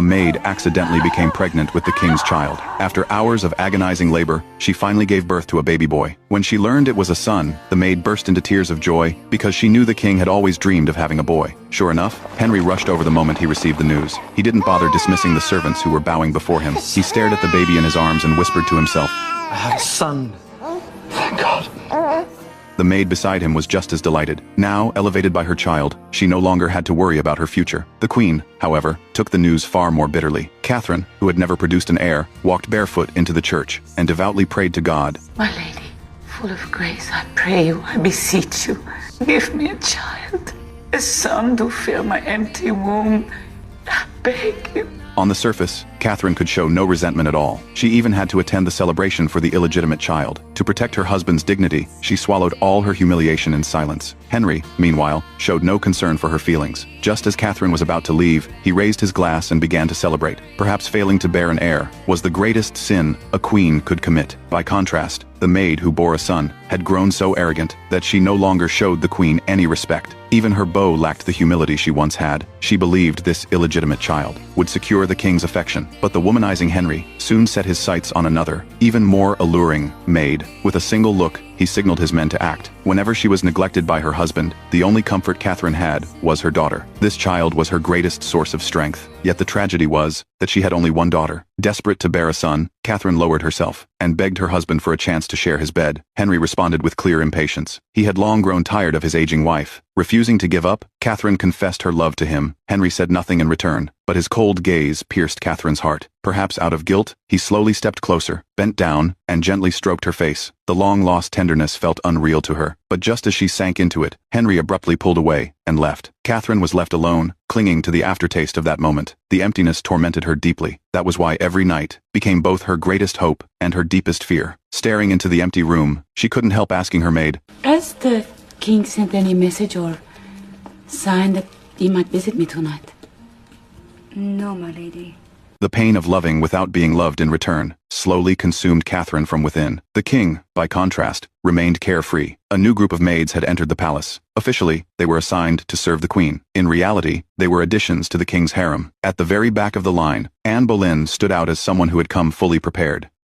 a maid accidentally became pregnant with the king's child. After hours of agonizing labor, she finally gave birth to a baby boy. When she learned it was a son, the maid burst into tears of joy because she knew the king had always dreamed of having a boy. Sure enough, Henry rushed over the moment he received the news. He didn't bother dismissing the servants who were bowing before him. He stared at the baby in his arms and whispered to himself, I have a son. Thank God. The maid beside him was just as delighted. Now, elevated by her child, she no longer had to worry about her future. The queen, however, took the news far more bitterly. Catherine, who had never produced an heir, walked barefoot into the church and devoutly prayed to God. My lady, full of grace, I pray you, I beseech you, give me a child, a son to fill my empty womb. I beg you. On the surface, Catherine could show no resentment at all. She even had to attend the celebration for the illegitimate child. To protect her husband's dignity, she swallowed all her humiliation in silence. Henry, meanwhile, showed no concern for her feelings. Just as Catherine was about to leave, he raised his glass and began to celebrate. Perhaps failing to bear an heir was the greatest sin a queen could commit. By contrast, the maid who bore a son had grown so arrogant that she no longer showed the queen any respect. Even her beau lacked the humility she once had. She believed this illegitimate child would secure the king's affection. But the womanizing Henry soon set his sights on another, even more alluring, maid. With a single look, he signaled his men to act. Whenever she was neglected by her husband, the only comfort Catherine had was her daughter. This child was her greatest source of strength. Yet the tragedy was that she had only one daughter. Desperate to bear a son, Catherine lowered herself and begged her husband for a chance to share his bed. Henry responded with clear impatience. He had long grown tired of his aging wife. Refusing to give up, Catherine confessed her love to him. Henry said nothing in return, but his cold gaze pierced Catherine's heart. Perhaps out of guilt, he slowly stepped closer, bent down, and gently stroked her face. The long-lost tenderness felt unreal to her, but just as she sank into it, Henry abruptly pulled away and left. Catherine was left alone, clinging to the aftertaste of that moment. The emptiness tormented her deeply. That was why every night became both her greatest hope and her deepest fear. Staring into the empty room, she couldn't help asking her maid, Has the king sent any message or sign that he might visit me tonight? No, my lady. The pain of loving without being loved in return slowly consumed Catherine from within. The king, by contrast, remained carefree. A new group of maids had entered the palace. Officially, they were assigned to serve the queen. In reality, they were additions to the king's harem. At the very back of the line, Anne Boleyn stood out as someone who had come fully prepared.